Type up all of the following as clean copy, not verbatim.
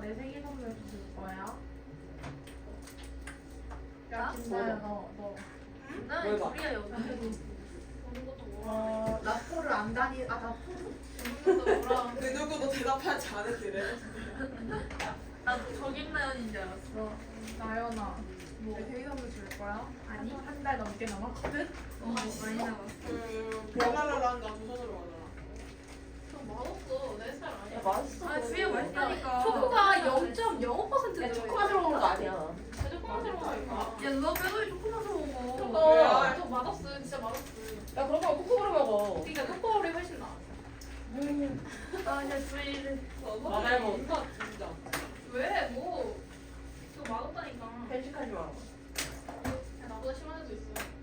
내 생일 선물 줄 거야? 나? 김나야 너. 나 뭘 봐? 둘이야 여기. 아는 것도 몰라. 나포를 안 다니. 나포. 아는 것도 몰라. 그 누구도 대답하지 않으시래. 나도 적임나연인 줄 알았어. 나연아. 뭐? 내 생일 선물 줄 거야? 아니. 한 달 넘게 남았거든. 많이 남았어. 변화를 한다. 두 손으로 하잖아. 좀 맛없어. 내 스타일 아니야. 맛있어. 아 주위에 맛있다니까. 초코가 0.05% 야, 초코가 들어간 거 아니야. 제주 콩으로 가니까. 야 누가 빼돌이 초코맛을 먹어. 초코. 저 맛없어. 진짜 맛없어. 야, 그런 거 코코로 먹어. 그러니까 초코볼이 훨씬 나아. 아 이제 주위를. 나잘 먹어. 진짜. 왜? 뭐. 그거 맛없다니까. 편식하지 마. 야, 나보다 심한 애도 있어.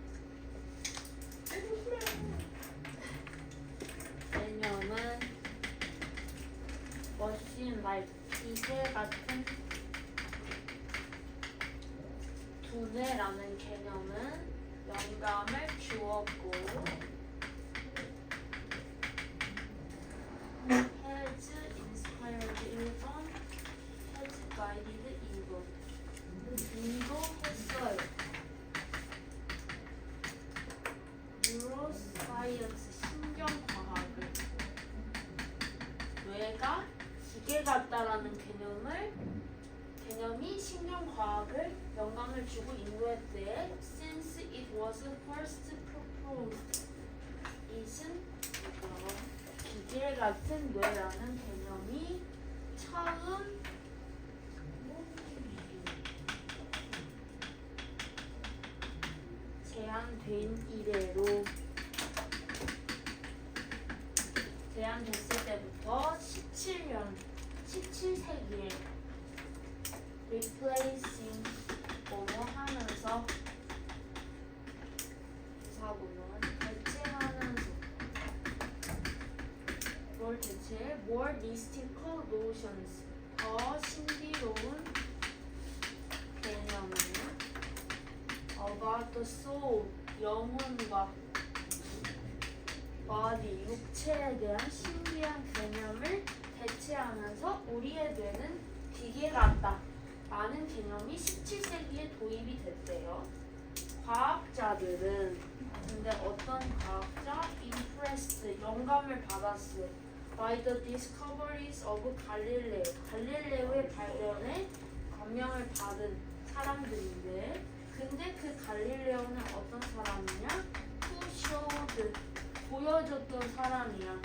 개념은 머신 말 기계 같은 두뇌라는 개념은 영감을 주었고 has inspired 1번 has guided 2번 인도했어요. 뉴로사이언스 신경과학을 뇌가 기계 같다라는 개념이 신경과학을 영감을 주고 인도했대. Since it was first proposed, 이은 기계 같은 뇌라는 개념이 처음 제안된 이래로 제안됐을 때부터 17세기에 replacing 뭐뭐 하면서 사고는 대체하면서 뭘 대체해? more mystical notions 더 신비로운 개념은 about the soul 영혼과 body 육체에 대한 신비한 개념을 대체하면서 우리의 뇌는 기계 같다 라는 개념이 17세기에 도입이 됐대요. 과학자들은 근데 어떤 과학자 impressed 영감을 받았어요. by the discoveries of 갈릴레오 갈릴레오의 발견에 감명을 받은 사람들인데 근데 그 갈릴레오는 어떤 사람이냐? who showed 보여줬던 사람이야.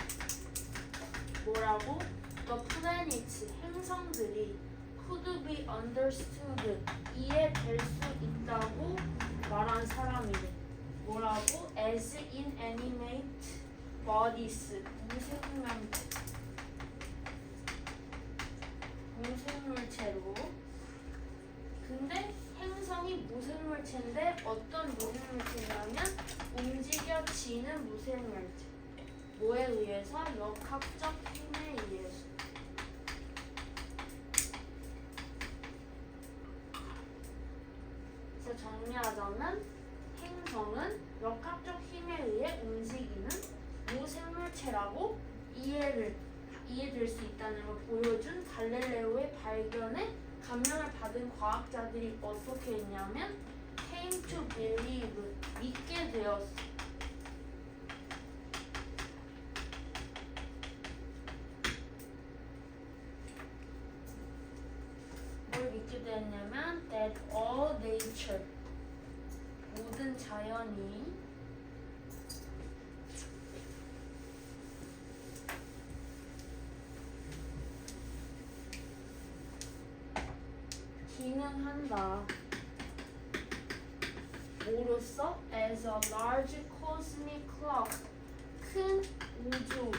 뭐라고? The planets 행성들이 could be understood 이해될 수 있다고 말한 사람이래. 뭐라고? as inanimate bodies 무생물체로. 근데 행성이 무생물체인데 어떤 무생물체냐면 움직여지는 무생물체. 뭐에 의해서? 역학적 힘에 의해서. 그래서 정리하자면 행성은 역학적 힘에 의해 움직이는 무생물체라고 이해될 수 있다는 걸 보여준 갈릴레오의 발견에 감명을 받은 과학자들이 어떻게 했냐면 came to believe 믿게 되었어. 뭘 믿게 되었냐면 that all nature 모든 자연이 기능한다. 뭐로써? as a large cosmic clock 큰 우주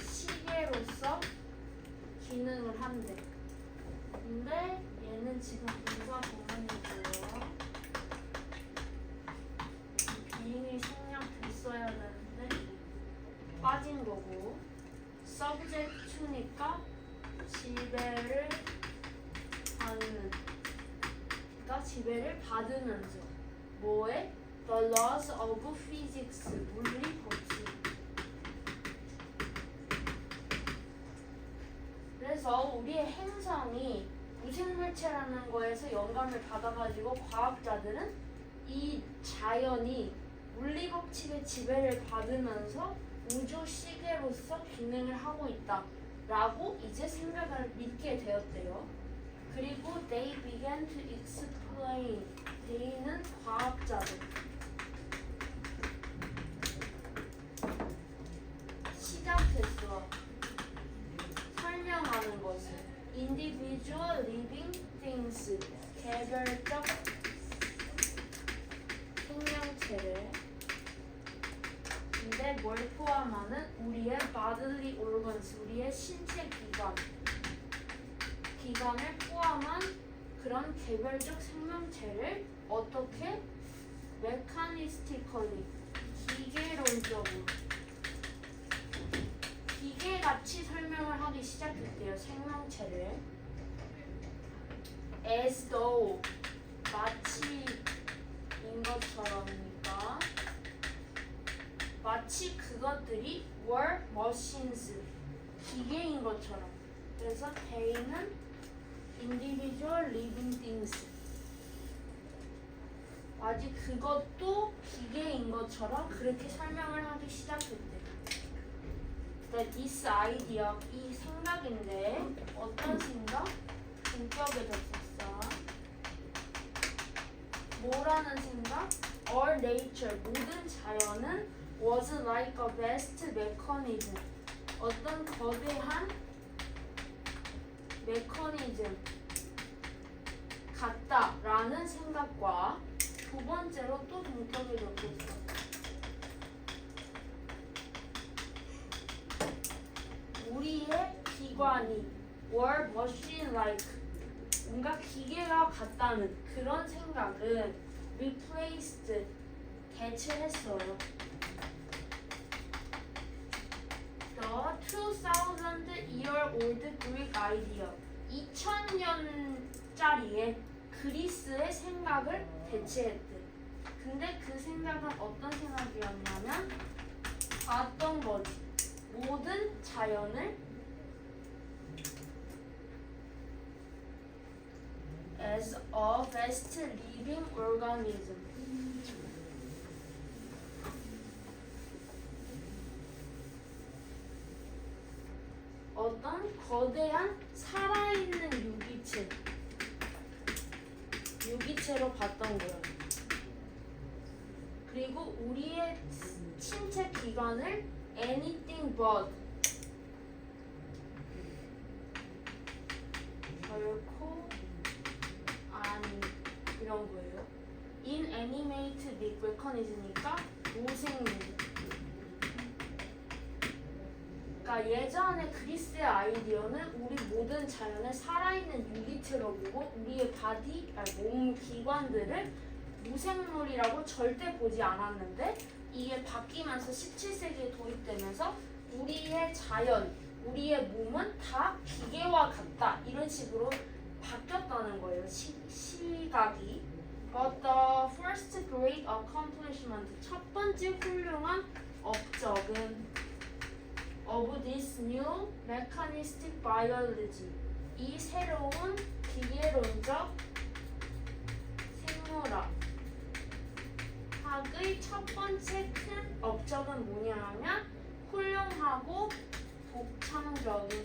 시계로서 기능을 한대. 근데 얘는 지금 분사 구문이고요. 비행이 생략됐어야 되는데 빠진 거고 subject to니까 지배를 받는 그러니까 지배를 받으면서 뭐에? The laws of physics 물리 법칙. 그래서 그래서 우리의 행성이 무생물체라는 거에서 영감을 받아가지고 과학자들은 이 자연이 물리법칙의 지배를 받으면서 우주 시계로서 기능을 하고 있다라고 이제 생각을 믿게 되었대요. 그리고 they began to explain. they는 과학자들. 시작했어. 설명하는 것을. individual living things. 개별적 생명체를. 근데 뭘 포함하는 우리의 bodily organs, 우리의 신체 기관을 포함한 그런 개별적 생명체를 어떻게 mechanistically, 기계론적으로 기계같이 설명을 하기 시작했대요. 생명체를 as though, 마치인 것처럼이니까 마치 그것들이 were machines, 기계인 것처럼. 그래서 they는 individual living things, 마치 그것도 기계인 것처럼 그렇게 설명을 하기 시작했대. This idea, 이 생각인데 어떤 생각? 분격에 졌었어. 뭐라는 생각? All nature, 모든 자연은 was like a vast mechanism, 어떤 거대한 메커니즘 같다라는 생각과 두 번째로 또 동격에 졌었어. 우리의 기관이 were machine-like, 뭔가 기계가 같다는 그런 생각은 replaced, 대체했어요. The 2,000-year-old Greek idea, 2000년짜리의 그리스의 생각을 대체했대. 근데 그 생각은 어떤 생각이었냐면 봤던 거지. 모든 자연을 as a vast living organism, 어떤 거대한 살아있는 유기체로 봤던 거예요. 그리고 우리의 신체 기관을 anything but, 결코 아닌 이런 거예요. inanimate mechanism이니까 무생물. 그러니까 예전에 그리스의 아이디어는 우리 모든 자연을 살아있는 유기체로 보고 우리의 몸 기관들을 무생물이라고 절대 보지 않았는데, 이게 바뀌면서 17세기에 도입되면서 우리의 자연, 우리의 몸은 다 기계와 같다 이런 식으로 바뀌었다는 거예요. 시각이. But the first great accomplishment, 첫 번째 훌륭한 업적은 of this new mechanistic biology, 이 새로운 기계론적 생물학의 첫 번째 큰 업적은 뭐냐면 훌륭하고 독창적인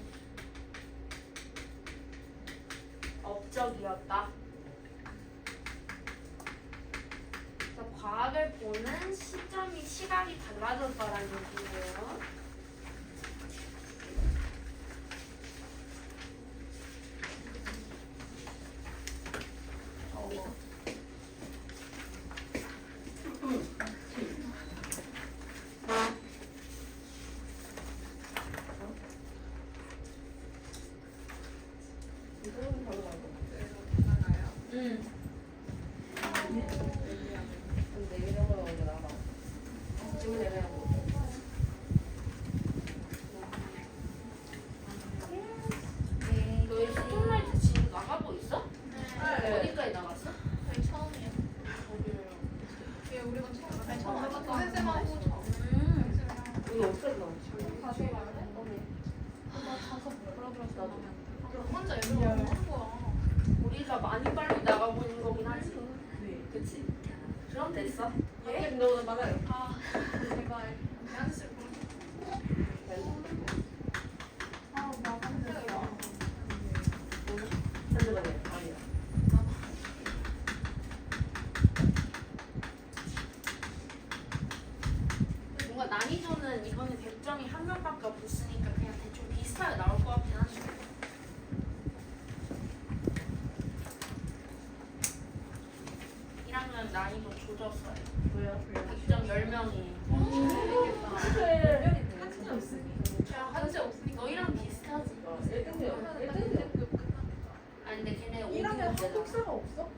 업적이었다. 그래서 과학을 보는 시각이 달라졌다라는 얘기예요. 너희 스톤라이트 지금 나가고 있어? 어디까지 나갔어? 저희 처음이에요. 예, 우리가 처음. 아니 처음 해봤다. 선생님하고 처음. 우리 어떻게 나왔지? 다시 해봐야 돼? 나 가서 뭐라 그러지? 나도. 그럼 혼자 얘들아 뭐 하는 거야? 우리가 많이 빨리 나가고 있는 거긴 하지. 네. 그치? 그럼 됐어. 예? 너는 많아요. 아 제발 대한씨 그럼 아, 나 내가 잠시만요. 아니야. 뭔가 난이도는 이번에 100점이 한 명밖에 없으니까 그냥 대충 비슷하게 나올 것 같긴 하지. (1학년) 난이도 조졌어요. 왜요? 100점 10명이. 네. 한참 있으니. 그냥 한지 없으니까 너희랑 비슷하지. 1등이요. 1등이요. 아니 근데 걔네 1학년 5등 문제다. 한국사가 없어?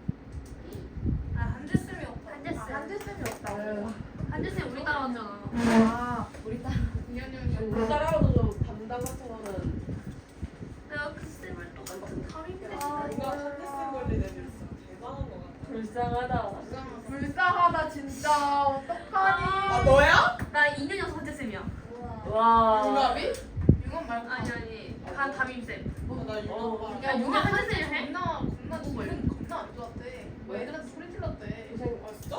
아 한재쌤이 없다. 한재쌤이 없다고. 한재쌤 우리 따라왔잖아. 아, 우리 딸. 2학년이 우리 딸하고도 좀 담당 같은 거는 내가 그 쌤을 똑같은 담임대. 누가 한대쓴 걸린 애들 있어. 대단한 것 같아. 불쌍하다. 불쌍하다 진짜. 어떡하니? 아 너야? 나 2년이어서 한재쌤이야. 와. 중갑이? 융원 말고 아니 간 담임쌤. 나 이거 야 누가 한재쌤 해? 겁나 기분 겁나 안 좋았대. 뭐 애들한테 소리 질렀대. 고생. 아 진짜?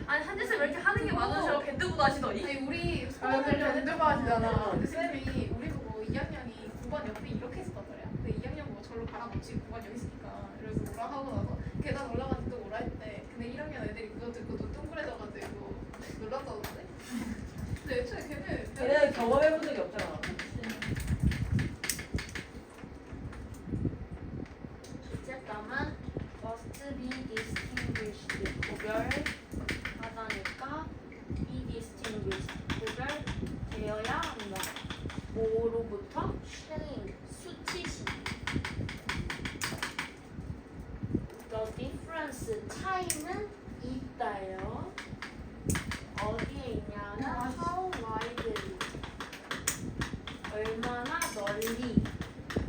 아니 한재쌤 왜 이렇게 하는 게 많으셔? 개뜨고 하시더니. 아니 우리 아, 수업을 근데 밴드가 하시잖아. 근데 쌤이 우리 보고 2학년이 9반 옆에 이렇게 있었단 말이야. 근데 2학년 보고 절로 가라 놓지 9반 여기 있으니까. 그래서 오라 하고 나서 계단 올라가서 또 오라 했대. 근데 1학년 애들이 그거 듣고 또 뚱그레져가지고 놀랐다던데. 근데 애초에 걔네 걔네는 경험해본 적이 없잖아. 주제감은 must be distinguished. 구별하다니까 be distinguished. 구별되어야 한다. 뭐로부터? shilling. 수치심. The difference. 차이는 있다요. 어디에 있냐면 how widely. 얼마나 널리.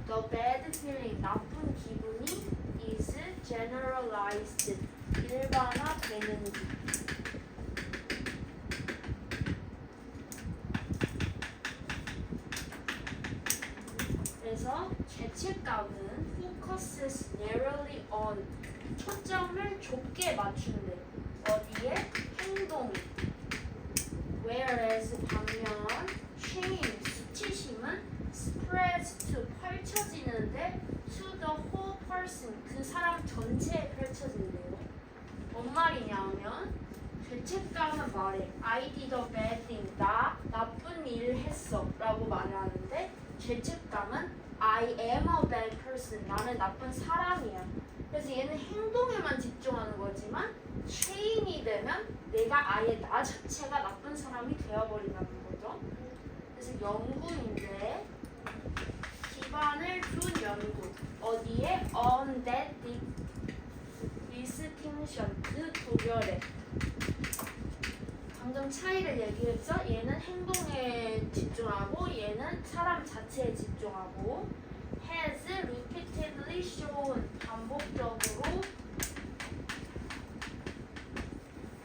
The bad feeling, 나쁜 기분이 is generalized, 일반화되는지. 그래서 죄책감은 focuses narrowly on, 초점을 좁게 맞춘대. 어디에? 행동에. Whereas 반면 shame, 수치심은 spreads to, 펼쳐지는데 to the whole person, 그 사람 전체에 펼쳐진대요. 뭔 말이냐면 죄책감은 말해 I did a bad thing, 나 나쁜 일을 했어 라고 말을 하는데 죄책감은 I am a bad person, 나는 나쁜 사람이야. 그래서 얘는 행동에만 집중하는 거지만 체인이 되면 내가 아예 나 자체가 나쁜 사람이 되어버린다는 거죠. 그래서 연구인데 기반을 둔 연구. 어디에? On that distinction. 그 구별에. 방금 차이를 얘기했죠? 얘는 행동에 집중하고 얘는 사람 자체에 집중하고. Has repeatedly shown. 반복적으로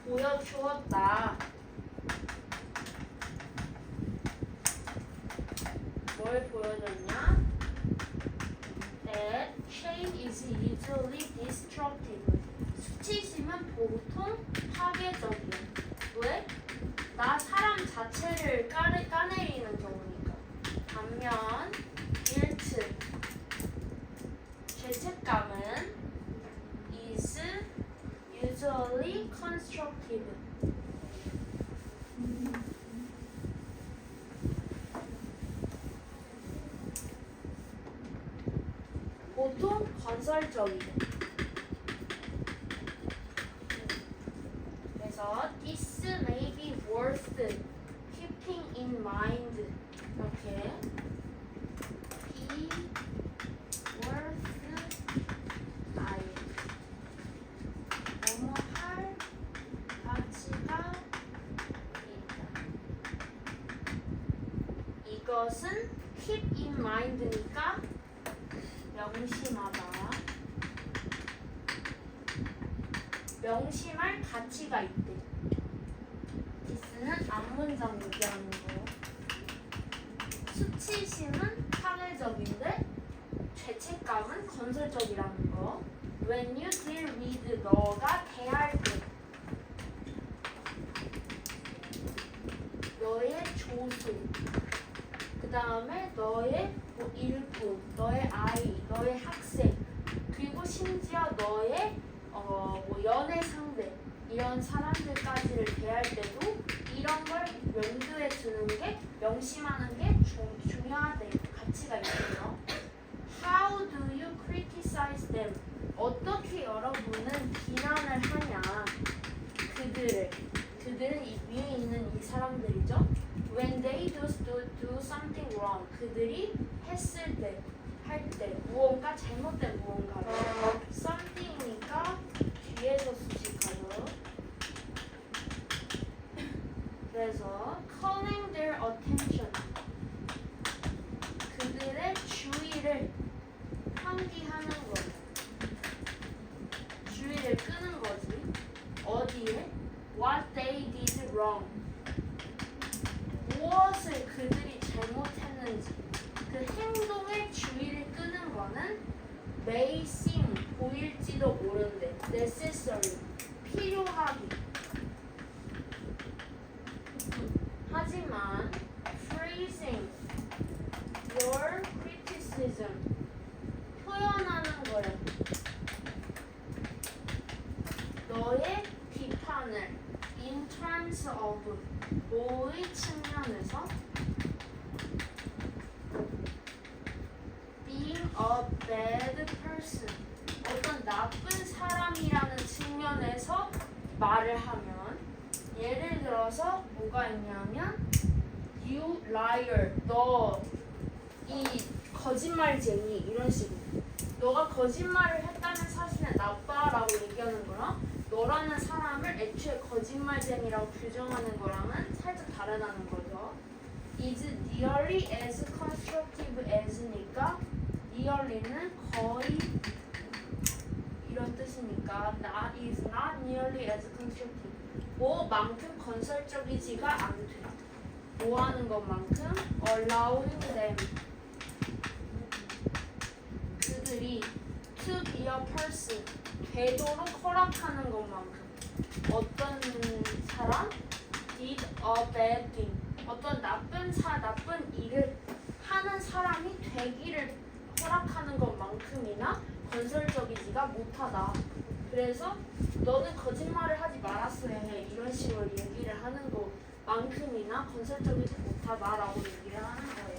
보여주었다. 뭘 보여줬냐? That shame is usually destructive. 수치심은 보통 파괴적이야. 왜? 나 사람 자체를 까내리는 경우니까. 반면 guilt, 죄책감은 is usually constructive. 보통 건설적이래. 그래서 this may be worth keeping in mind. 이렇게 be worth I. 뭐뭐 할 가치가 있다. 이것은 keep in mind니까 명심하다. 명심할 가치가 있대. 디스는 앞문장 얘기하는 거. 수치심은 파괴적인데 죄책감은 건설적이라는 거. When you deal with 너가 대할 때 너의 조수 그 다음에 너의 뭐 일꾼, 너의 아이, 너의 학생 그리고 심지어 너의 뭐 연애 상대 이런 사람들까지를 대할 때도 이런 걸 염두에 두는 게 명심하는 게 중요하다 가치가 있어요. How do you criticize them? 어떻게 여러분은 비난을 하냐? 그들은 이 위에 있는 이 사람들이죠. When they do something wrong, 그들이 했을 때, 할 때 무언가 잘못된 무언가를 something이니까 뒤에서 수식하죠. 그래서 calling their attention, 그들의 주의를 환기하는 거, 주의를 끄는 거지. 어디에? What they did wrong. 무엇을 그들이 잘못했는지 그 행동에 주의를 끄는 거는 may seem 보일지도 모른데 necessary 필요하기. 하지만 phrasing your criticism 표현하는 거야. 너의 비판을 in terms of 뭐의 측면에서 being a bad person 어떤 나쁜 사람이라는 측면에서 말을 하면 예를 들어서 뭐가 있냐면 you liar 너 이 거짓말쟁이 이런 식으로 너가 거짓말을 했다는 사실은 나빠라고 얘기하는 거랑 너라는 사람을 애초에 거짓말쟁이라고 규정하는 거랑은 살짝 다르다는 거죠. is nearly as constructive as니까 nearly는 거의 이런 뜻이니까 is not nearly as constructive 뭐만큼 건설적이지가 않대. 뭐 하는 것만큼 allowing them 그들이 to be a person 되도록 허락하는 것만큼 어떤 사람 did a bad thing 어떤 나쁜 일을 하는 사람이 되기를 허락하는 것만큼이나 건설적이지가 못하다. 그래서 너는 거짓말을 하지 말았어야 해 이런 식으로 얘기를 하는 것만큼이나 건설적이지 못하다라고 얘기를 하는 거예요.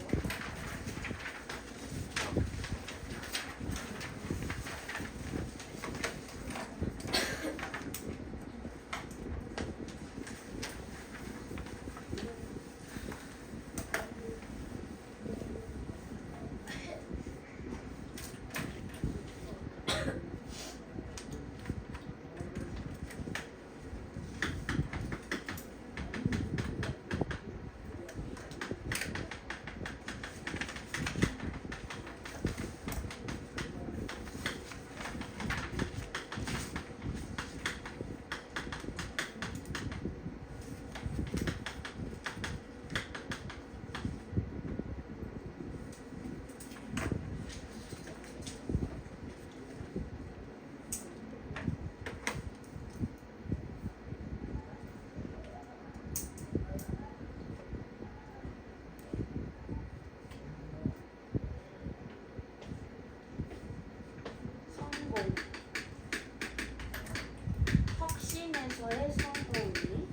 혁신에서의 성공이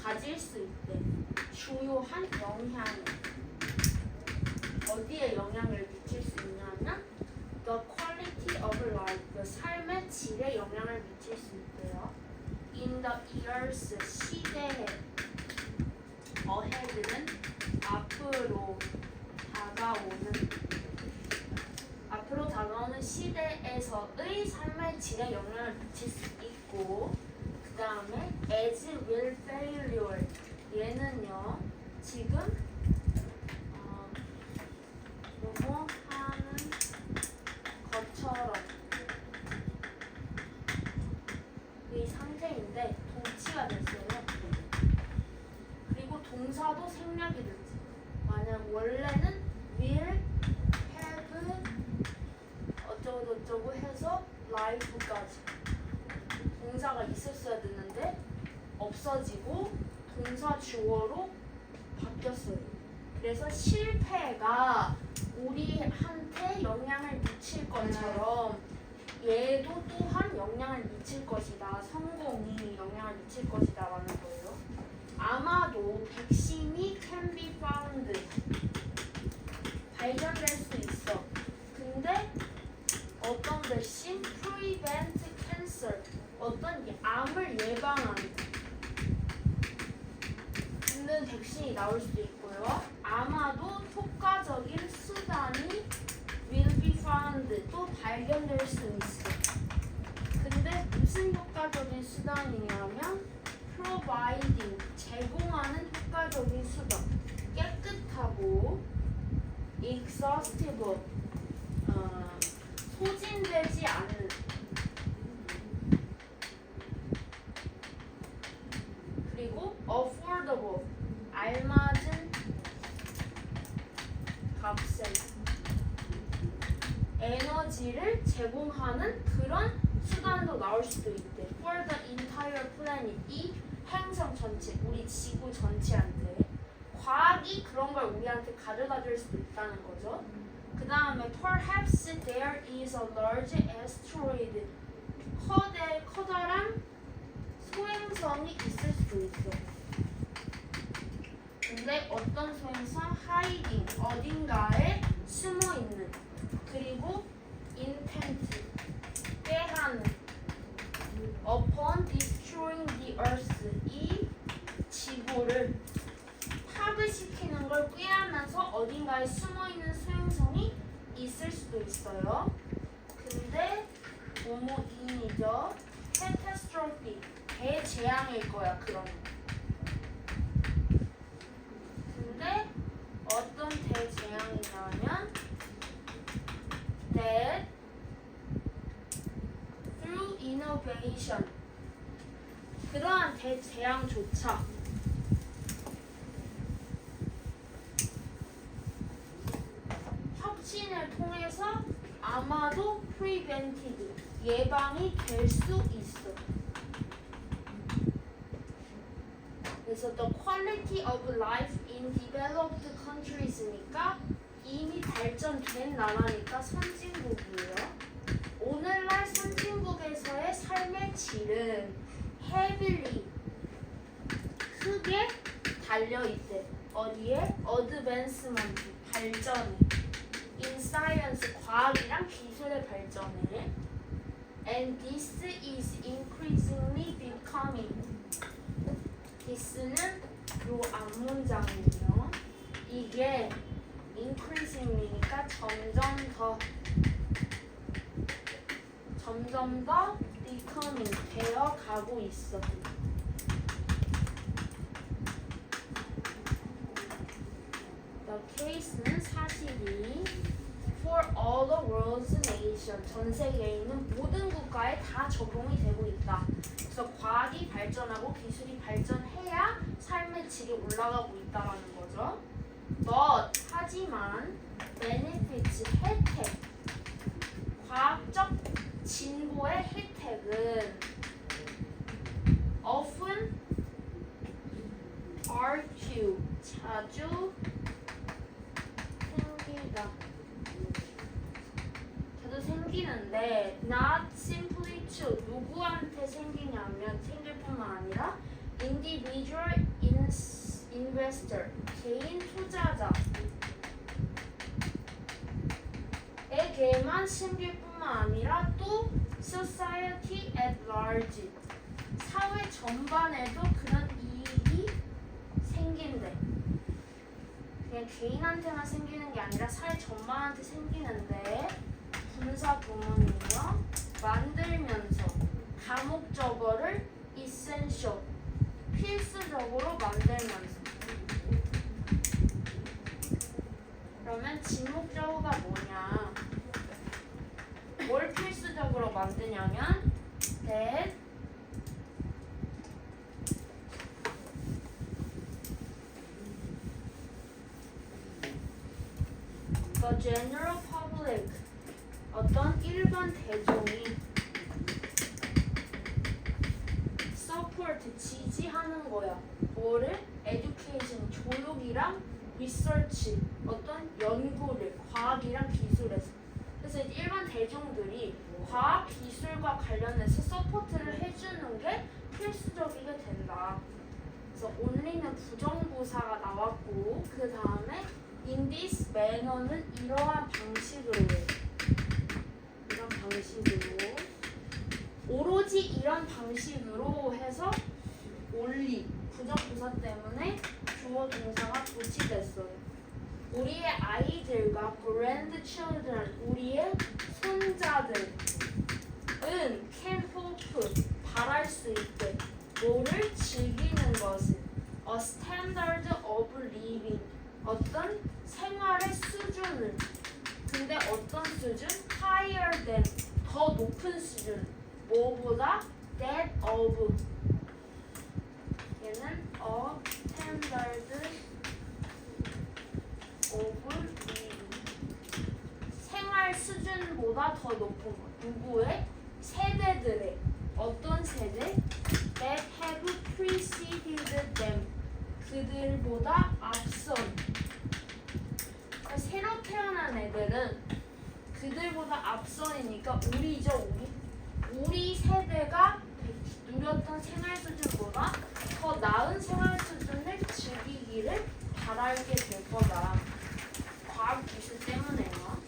가질 수 있대. 주요한 영향을 어디에 영향을 미칠 수 있냐면 the quality of life, 그 삶의 질에 영향을 미칠 수 있대요. In the years, 시대에 ahead는 앞으로 다가오는 시대에서의 삶의 질에 영향을 미칠 수 있고 그 다음에 as will failure 얘는요 지금 뭐뭐 하는 것처럼 이 상태인데 동치가 됐어요. 그리고 동사도 생략이 됐지. 만약 원래는 will have 어쩌고 해서 life까지 동사가 있었어야 되는데 없어지고 동사 주어로 바뀌었어요. 그래서 실패가 우리한테 영향을 미칠 것처럼 얘도 또한 영향을 미칠 것이다. 성공이 영향을 미칠 것이다 라는 거예요. 아마도 백신이 can be found 발견될 수 있어. 근데 어떤 백신 prevent cancer 어떤 암을 예방하는 백신이 나올 수도 있고요. 아마도 효과적인 수단이 will be found 또 발견될 수 있어. 근데 무슨 효과적인 수단이냐면 providing 제공하는 효과적인 수단 깨끗하고 exhaustible 소진되지 않는 그리고 affordable 알맞은 값에 에너지를 제공하는 그런 수단도 나올 수도 있대. For the entire planet 이 행성 전체, 우리 지구 전체한테 과학이 그런 걸 우리한테 가져다 줄 수도 있다는 거죠. 그 다음에 perhaps there is a large asteroid 커다란 소행성이 있을 수도 있어. 근데 어떤 소행성 hiding 어딘가에 숨어 있는 그리고 intent 꾀하는 upon destroying the earth 이 지구를 파괴시키는 걸 꾀하면서 어딘가에 숨어 있는 소행성이 있을 수도 있어요. 근데 뭐뭐인이죠. catastrophe 대재앙일 거야 그런. 근데 어떤 대재앙이냐면 that through innovation 그러한 대재앙조차 혁신을 통해서 아마도 prevented 예방이 될 수 있어. 그래서 the quality of life in developed countries니까 이미 발전된 나라니까 선진국이에요. 오늘날 선진국에서의 삶의 질은 heavily 크게 달려있대. 어디에? advancement 발전에 in science 과학이랑 기술의 발전에 and this is increasingly becoming this는 요 앞문장이에요. 이게 increasingly니까 점점 더 becoming 되어 가고 있어. The case는 사실이 for all the world's nation 전 세계에 있는 모든 국가에 다 적용이 되고 있다. 그래서 과학이 발전하고 기술이 발전해야 삶의 질이 올라가고 있다라는 거죠. But 하지만 benefits 혜택 과학적 진보의 혜택은 often argue 자주 생기는데 not simply to 누구한테 생기냐면 생길 뿐만 아니라 individual investor 개인 투자자에게만 생길 뿐만 아니라 또 society at large 사회 전반에도 그런 이익이 생긴대. 그냥 개인한테만 생기는 게 아니라 사회 전반한테 생기는데 분사 구문이요. 만들면서 다목적어를 essential 필수적으로 만들면서 그러면 지목적어가 뭐냐 뭘 필수적으로 만드냐면 that the general public 어떤 일반 대중이 support 지지하는 거야. 뭐를? education 교육이랑 research 어떤 연구를 과학이랑 기술에서. 그래서 이제 일반 대중들이 과학 기술과 관련해서 서포트를 해주는 게 필수적이게 된다. 그래서 only는 부정부사가 나왔고 그 다음에 in this manner는 이러한 방식으로 해. 이런 방식으로 오로지 이런 방식으로 해서 only 부정부사 때문에 주어 동사가 도치됐어요. 우리의 아이들과 grandchildren 우리의 손자들은 can hope 바랄 수 있게 뭐를 즐기는 것을 a standard of living 어떤 생활의 수준을 근데 어떤 수준? higher than 더 높은 수준 뭐보다? that of 얘는 a standard of living 생활 수준보다 더 높은 것 누구의? 세대들의 어떤 세대? that have preceded them 그들보다 앞선 새로 태어난 애들은 그들보다 앞선이니까 우리죠 우리 세대가 누렸던 생활 수준보다 더 나은 생활 수준을 즐기기를 바라게 될 거다. 과학 기술 때문에요.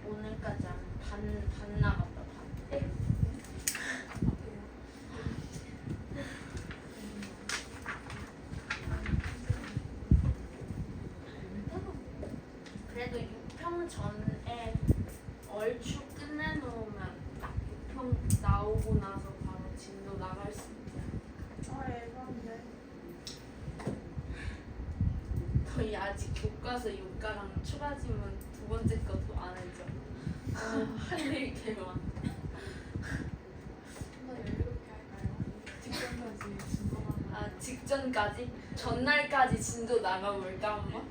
오늘까지 반 나갔다 반. 그래도 6평 전에 얼추 끝내놓으면 딱 6평 나오고 나서 바로 진도 나갈 수 있지 않을까? 애반데. 저희 아직 교과서 6가랑 추가 지문 두 번째 것도 안 했죠? 할일 개 많아. 한번 여유롭게 할까요? 직전까지 진도만 아 직전까지? 전날까지 진도 나가볼까 한번?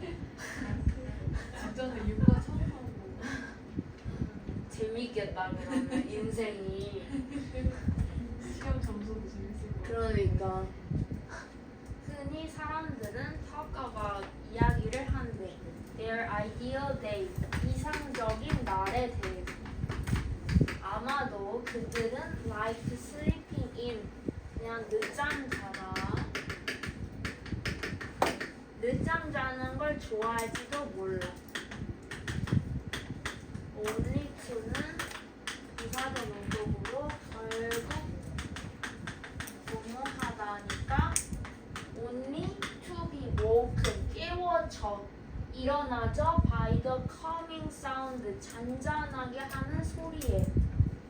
직전에 육과 처음 하고 재밌겠다 그러면 인생이. 시험 점수도 재밌을 것 같아요. 그러니까 흔히 사람들은 talk about 이야기를 한대. Their ideal day 이상적인 날에 대해. 아마도 그들은 like sleeping in 그냥 늦잠 자라. 늦잠 자는 걸 좋아할지도 몰라. only to는 부사적 용도로 결국 뭐뭐하다니까 only to be woken 깨워져 일어나죠 by the calming sound 잔잔하게 하는 소리에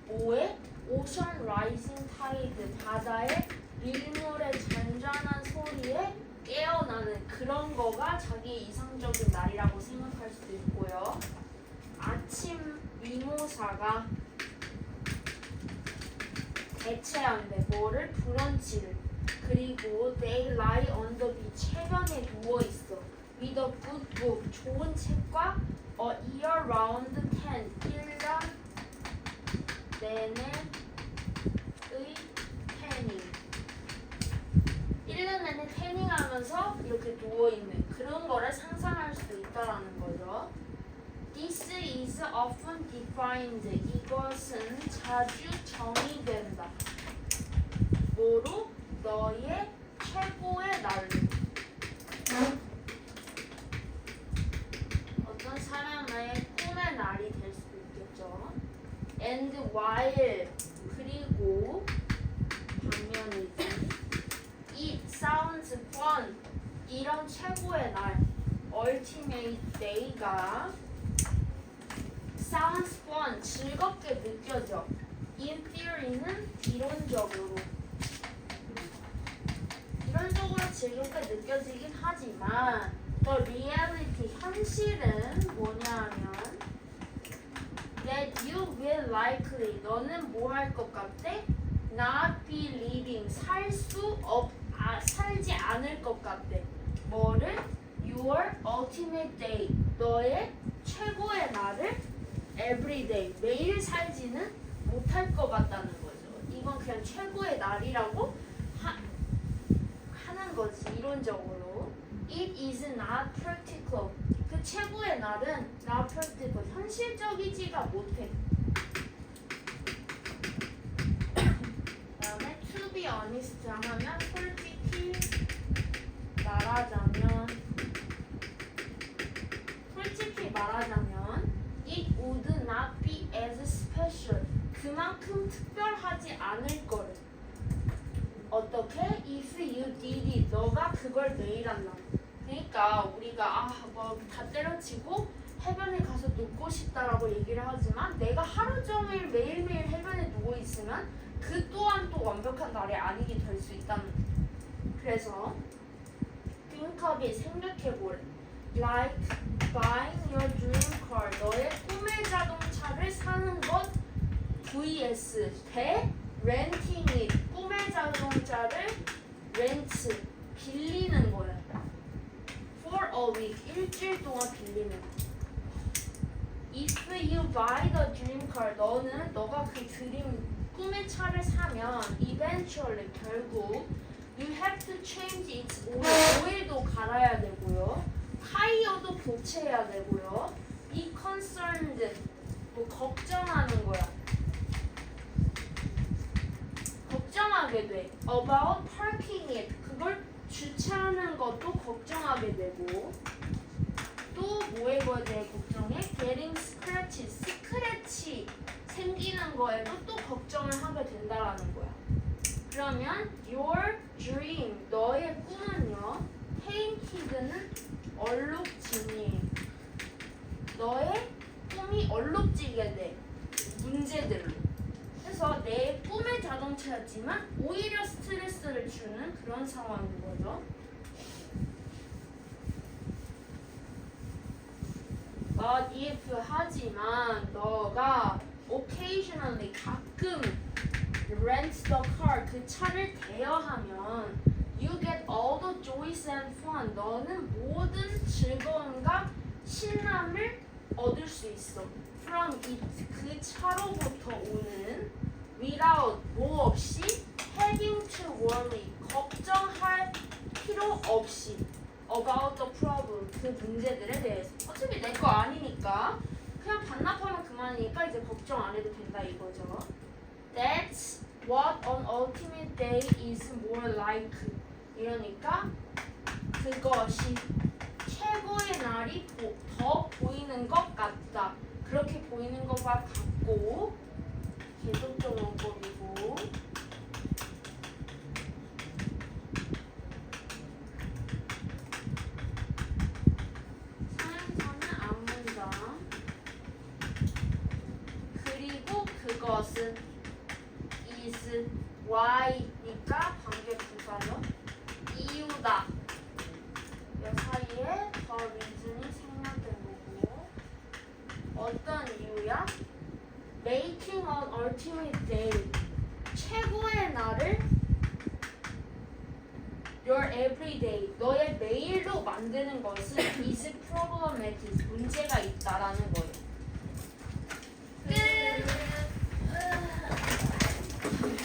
뭐에? ocean rising tide 바다의 밀물의 잔잔한 소리에 깨어나는 그런 거가 자기의 이상적인 날이라고 생각할 수도 있고요. 아침 미모사가 대체한대 뭐를? 브런치를. 그리고 they lie on the beach 해변에 누워있어 with a good book 좋은 책과 a year round tan 1년 내내의 태닝 1년 내내 태닝하면서 이렇게 누워있는 그런 거를 상상할 수 있다라는 거죠. This is often defined 이것은 자주 정의된다 뭐로? 너의 최고의 날로 이번 최고의 날 ultimate day가 sounds fun 즐겁게 느껴져. in theory는 이론적으로 즐겁게 느껴지긴 하지만 the reality 현실은 뭐냐면 that you will likely 너는 뭐 할 것 같아? not be living 살지 않을 것 같대. 뭐를? your ultimate day 너의 최고의 날을 every day 매일 살지는 못할 것 같다는 거죠. 이건 그냥 최고의 날이라고 하는 거지 이론적으로. It is not practical 그 최고의 날은 not practical 현실적이지가 못해. 그다음에 to be honest 하면 솔직히 말하자면 it would not be as special 그만큼 특별하지 않을 거를. 어떻게? If you did it 너가 그걸 매일 한다. 그러니까 우리가 뭐 다 때려치고 해변에 가서 눕고 싶다라고 얘기를 하지만 내가 하루 종일 매일매일 해변에 누워 있으면 그 또한 또 완벽한 날이 아니게 될 수 있다는 거예요. 그래서 think of it 생각해보래. Like buying your dream car 너의 꿈의 자동차를 사는 것 vs 대 renting it 꿈의 자동차를 렌트 빌리는 거야. For a week 일주일 동안 빌리는 거. If you buy the dream car 너가 그 드림 꿈의 차를 사면 eventually 결국 you have to change its 오일도 갈아야 되고요. 타이어도 교체해야 되고요. be concerned 뭐 걱정하는 거야. 걱정하게 돼. about parking it 그걸 주차하는 것도 걱정하게 되고 또 뭐에 대해 걱정해? getting scratches 스크래치 생기는 거에도 또 걱정을 하게 된다라는 거야. 그러면 your dream 너의 꿈은요 painted는 얼룩짐이에요. 너의 꿈이 얼룩지게 돼 문제들로. 그래서 내 꿈의 자동차였지만 오히려 스트레스를 주는 그런 상황인 거죠. But if 하지만 너가 occasionally 가끔 rent the car 그 차를 대여하면 you get all the joys and fun 너는 모든 즐거움과 신남을 얻을 수 있어. from it 그 차로부터 오는 without 뭐 없이 having to worry 걱정할 필요 없이 about the problem 그 문제들에 대해서 어차피 내 거 아니니까 그냥 반납하면 그만이니까 이제 걱정 안 해도 된다 이거죠. That's what an ultimate day is more like 이러니까 그것이 최고의 날이 더 보이는 것 같다. 그렇게 보이는 것과 같고 계속적 원법이고 상행사는 앞문장 그리고 그것은 is why니까 관계 부사죠. 이유다. 이 사이에 the reason이 생략된 거고 어떤 이유야? Making an ultimate day 최고의 날을 your everyday 너의 매일로 만드는 것은 is problematic 문제가 있다라는 거예요.